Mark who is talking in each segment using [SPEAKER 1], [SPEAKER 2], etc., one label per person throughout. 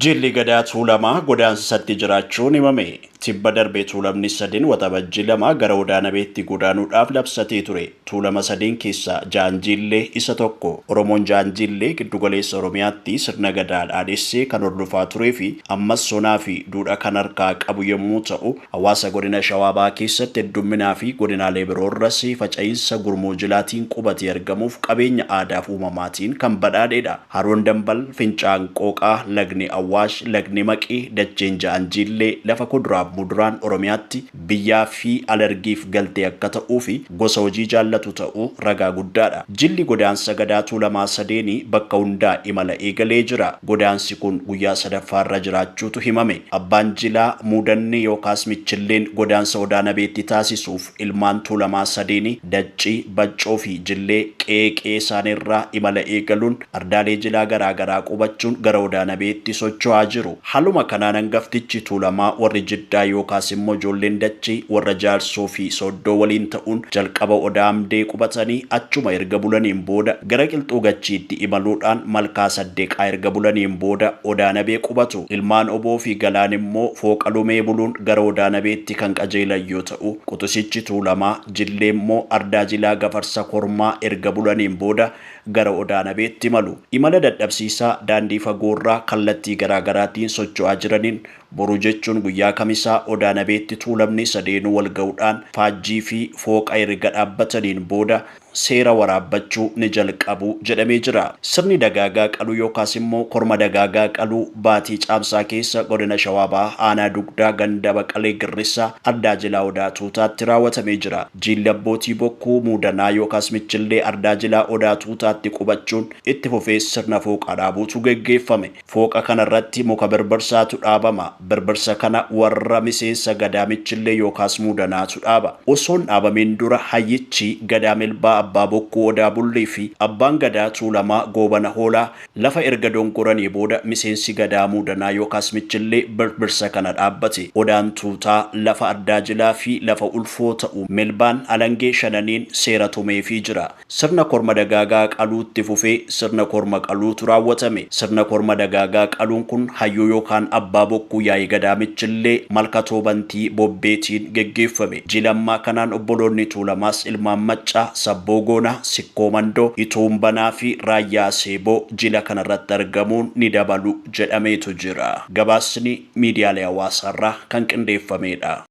[SPEAKER 1] Jilli gadaa tuulamaa godaansisatti jiraachuun himame. Tibba darbee tuulamni sadiin waxabajji lama gara Odaanabeetti godaanuudhaaf labsatee ture. Tuulama sadiin keessaa Jaanjillee isa tokko. Oromoon Jaanjillee giddugaleessa Oromiyaatti sirna gadaa dhaadhessee kan hordofaa turee fi ammas sonaa fi duudhaa kan harkaa qabu yommuu ta'u, hawaasa godina Shawaabaa keessatti heddumminaa fi godinaalee biroorras faca'insa gurmuu jilaatiin qubatee argamuuf qabeenya aadaaf uumamaatiin kan badhaadheedha. Haroon Dambal, Fincaan Qooqaa, Lagni Awwaash, Lagni Maqii, Dacheen Jaanjillee lafa kuduraaf muduraan Oromiyaatti biyyaa fi alergiif galtee akka ta'uu fi gosa hojii jaallatu ta'uu ragaa guddaadha. Jilli godaansa gadaa tuulamaa sadeenii bakka hundaa imala eegalee jira. Godaansi kun guyyaa sadaffaarra jiraachuutu himame. Abbaan jilaa muudanni yookaas michilleen godaansa Odaanabeetti taasisuuf ilmaan tuulamaa sadeenii Daccii, Baccoo fi Jillee qeeqee isaaniirraa imala eegaluun ardaalee jilaa garaagaraa qubachuun gara Odaanabeetti socho'aa jiru. Haaluma kanaan hangaftichi tuulamaa warri Jiddaa yookaas immoo ijoolleen Dachii warra Jaarsoo fi Sooddoo waliin ta'uun jalqaba Odaamdee qubatanii achuma erga bulaniin booda gara Qilxuu Gachiitti imaluudhaan Malkaa Saddeeqaa erga bulaniin booda Odaanabee qubatu. Ilmaan Oboo fi Galaan immoo fooqa lumee buluun gara Odaanabeetti kan qajeelan yoo ta'u, Quxusichi tuulamaa Jillee immoo ardaa jilaa Gafarsa Kormaa erga bulaniin booda gara Odaanabeetti imalu. Imala dadhabsiisaa daandii fagoorraa kallattii garaagaraatiin socho'aa jiraniin boru jechuun guyyaa kamisaa Odaanabeetti tuulamni sadeenuu wal ga'uudhaan faajjii fi fooqa erga dhaabbataniin booda seera waraabbachuu ni jalqabu jedhamee jira. Sirni dagaagaa qaluu yookaas immoo korma dagaagaa qaluu baatii caamsaa keessa godina Shawaabaa aanaa dugdaa ganda Baqalee Girrissaa ardaa jilaa Odaa Tuutaatti raawwatamee jira. Jilli abbootii bokkuu muudanaa yookaas michillee ardaa jilaa Odaa Tuutaatti qubachuun itti fufee sirna fooqaa dhaabuutu geggeeffame. Fooqa kanarratti muka birbirsaatu dhaabama. Birbirsa kana warra miseensa gadaa michillee yookaas muudanaatu dhaaba. Osoon dhaabameen dura hayyichi gadaa milbaa abbaa bokkuu Odaa Bullee fi abbaan gadaa tuulamaa Goobana Hoolaa lafa erga donkoranii booda miseensi gadaa muudanaa yookaas michillee birbirsa kana dhaabbate. Odaan Tuutaa lafa ardaa jilaa fi lafa ulfoo ta'u milbaan alangee shananiin seera tumeefii jira. Sirna korma dagaagaa qaluutti fufee sirna korma qaluutu raawwatame. Sirna korma dagaagaa qaluun kun hayyuu yookaan abbaa bokkuu yaa'ii gadaa michillee malkatoo bantii bobbeetiin geggeeffame. Jilammaa kanaan obboloonni tuulamaas ilmaan maccaa Sabboo Goona, Sikkoo Mandoo, Ituumbanaa fi Raayyaa Seeboo jila kanarratti argamuun ni dabalu jedhameetu jira. Gabaasni miidiyaalee hawaasaarraa kan qindeeffamedha.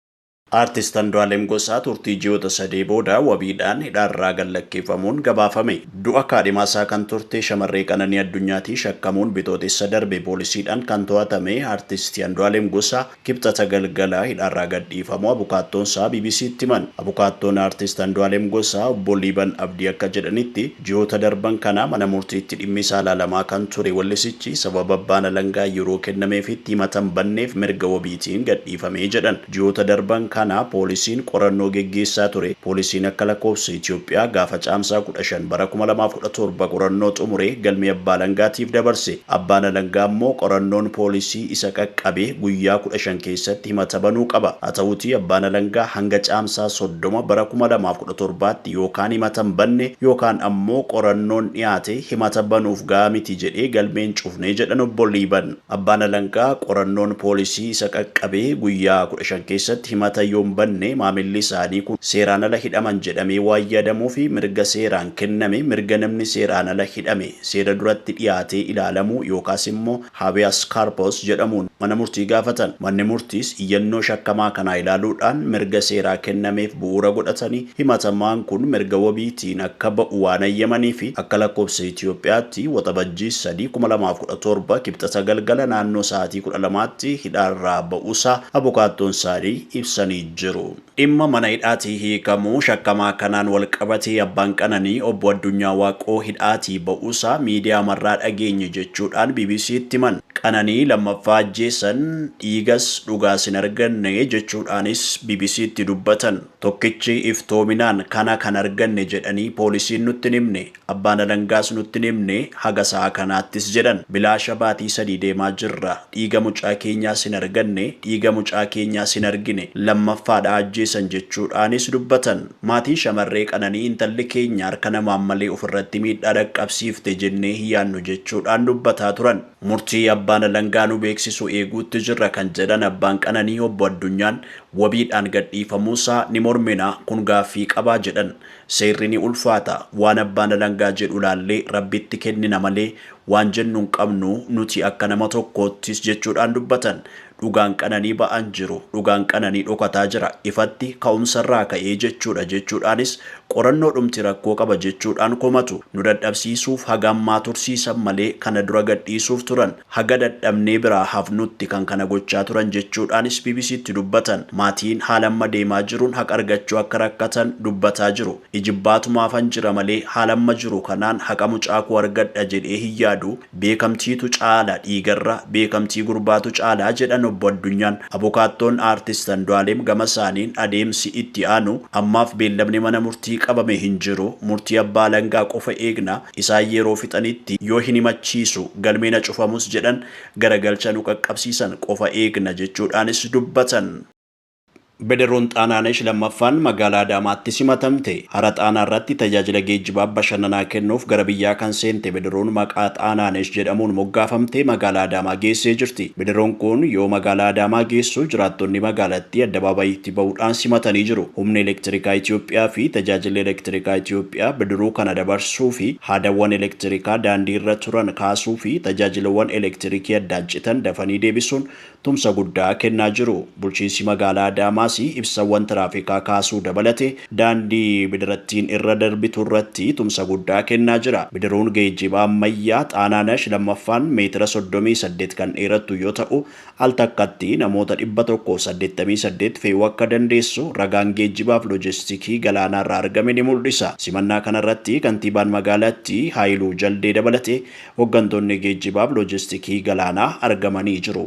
[SPEAKER 1] Artist Andu'aalem Gosaa turtii ji'oota sadii booda wabiidhaan hidhaarraa gallakkeeffamuun gabaafame. Du'a kaadhimaasaa kan turte shamarree Qananii Addunyaatii shakkamuun bitootessa darbe poolisiidhaan kan to'atame Artist Andu'aalem Gosaa kibxata galgalaa hidhaarraa gadhiifamuu abukaattoonsaa BBC'tti himan. Abukaattoon Artist Andu'aalem Gosaa obbo Liiban Abdii akka jedhanitti ji'oota darban kana mana murtiitti dhimmi isaa ilaalamaa kan ture wallisichi sababa abbaan alangaa yeroo kennameefitti himatan banneef mirga wabiitiin gadhiifamee jedhan. Ji'oota darban kana poolisiin qorannoo geggeessaa ture. Poolisiin akka lakkoofsa Itoophiyaa gaafa caamsaa 15 bara 2017 qorannoo xumuree galmee abbaa alangaatiif dabarse. Abbaan alangaa immoo qorannoon poolisii isa qaqqabee guyyaa 15 keessatti himata banuu qaba. Haa ta'uutii abbaan alangaa hanga caamsaa 30 bara 2017tti yookaan himatan banne yookaan ammoo qorannoon dhiyaate himata banuuf gahaa miti jedhee galmeen cufnee jedhan obbo Liiban. Abbaan alangaa qorannoon poolisii isa qaqqabee guyyaa 15 keessatti himata yoon banne maamilli isaanii kun seeraan ala hidhaman jedhamee waayyadamuu fi mirga seeraan kenname mirga namni seeraan ala hidhame seera duratti dhiyaatee ilaalamuu yookaas immoo habeas corpus jedhamuun mana murtii gaafatan. Manni murtiis iyyannoo shakkamaa kanaa ilaaluudhaan mirga seeraa kennameef bu'uura godhatanii himatamaan kun mirga wabiitiin akka ba'u waan ayyamanii fi akka lakkoofsa Itoophiyaatti waxabajjii 3 2017 kibxata galgala naannoo sa'aatii 12tti hidhaarraa ba'uusaa abukaattoon isaanii ibsanii jiru. Dhimma mana hidhaatii hiikamuu shakkamaa kanaan wal qabatee abbaan Qananii obbo Addunyaa Waaqoo hidhaatii ba'uusaa miidiyaa marraa dhageenye jechuudhaan BBC'tti himan. Qananii lammaffaa ajjeesan dhiigas dhugaas hin arganne jechuudhaanis BBC'tti dubbatan. Tokkichi iftoominaan kana kan arganne jedhanii poolisiin nutti himne, abbaan alangaas nutti himne haga sa'a kanaattis jedhan. Bilaasha baatii 3 deemaa jirra. Dhiiga mucaa keenyaas hin arganne, dhiiga mucaa keenyaas hin argine. lammaffaadha ajjeesan jechuudhaanis dubbatan. Maatiin shamarree Qananii intalli keenya harka namaan malee ofirratti miidhaa dhaqqabsiifte jennee hin yaadnu jechuudhaan dubbataa turan. Murtii abbaan alangaa nu beeksisu eeguutti jirra kan jedhan abbaan Qananii obbo Addunyaan wabiidhaan gadhiifamuusaa ni mormina kun gaaffii qabaa jedhan. Seerri ni ulfaata waan abbaan alangaa jedhu laallee rabbitti kennina malee waan jennu hin qabnu nuti akka nama tokkoottis jechuudhaan dubbatan. Dhugaan Qananii ba'an jiru dhugaan Qananii dhokataa jira ifatti ka'umsarraa ka'ee jechuudhaanis qorannoo dhumti rakkoo qaba jechuudhaan komatu. Nu dadhabsiisuuf haga ammaa tursiisan malee kana dura gadhiisuuf turan haga dadhabnee biraa hafnutti kan kana gochaa turan jechuudhaanis BBCtti dubbatan. Maatiin haala amma deemaa jiruun haqa argachuu akka rakkatan dubbataa jiru. Ijibbaatumaafan jira malee haala amma jiru kanaan haqa mucaa koo argadha jedhee hin yaadu. Beekamtiitu caala dhiigarra beekamtii gurbaatu caalaa jedhan obbo Addunyaan. Abukaattoon aartist Andu'aalem gama isaaniin adeemsi itti aanu ammaaf beellamni mana murtii qabame hin jiru. Murtii abbaa alangaa qofa eegna isaan yeroo fixanitti yoo hin himachiisu galmeena cufamus jedhan garagalcha nu qaqqabsiisan qofa eegna jechuudhaanis dubbatan. Bederoon Xaanaanesh lammaffaan magaalaa Adaamaatti simatamte. Hara Xaanaa irratti tajaajila geejjibaa bashannanaa kennuuf gara biyyaa kan seente Bederoon maqaa Xaanaanesh jedhamuun moggaafamtee magaalaa Adaamaa geessee jirti. Bederoon kun yoo magaalaa Adaamaa geessu jiraattonni magaalattii addabaabayiitti ba'uudhaan simatanii jiru. Humni elektirikaa Itoophiyaa fi tajaajilli elektirikaa Itoophiyaa Bederoo kana dabarsuu fi haadawwan elektirikaa daandii irra turan kaasuu fi tajaajilawwan elektirikii addaan citan dafanii deebisuun tumsa guddaa kennaa jiru. Bulchiinsi magaalaa Adaamaa ibsawwan tiraafikaa kaasuu dabalate daandii bidirattiin irra darbitu irratti tumsa guddaa kennaa jira. Bidiruun geejjibaa ammayyaa Xaanaanesh lammaffaan meetira 38 kan dheerattu yoo ta'u al takkatti namoota 188 fe'uu akka dandeessu ragaan geejjibaaf loojistikii galaanaarraa argame ni mul'isa. Simannaa kanarratti kantiibaan magaalattii Haayiluu Jaldee dabalate hooggantoonni geejjibaaf loojistikii galaanaa argamanii jiru.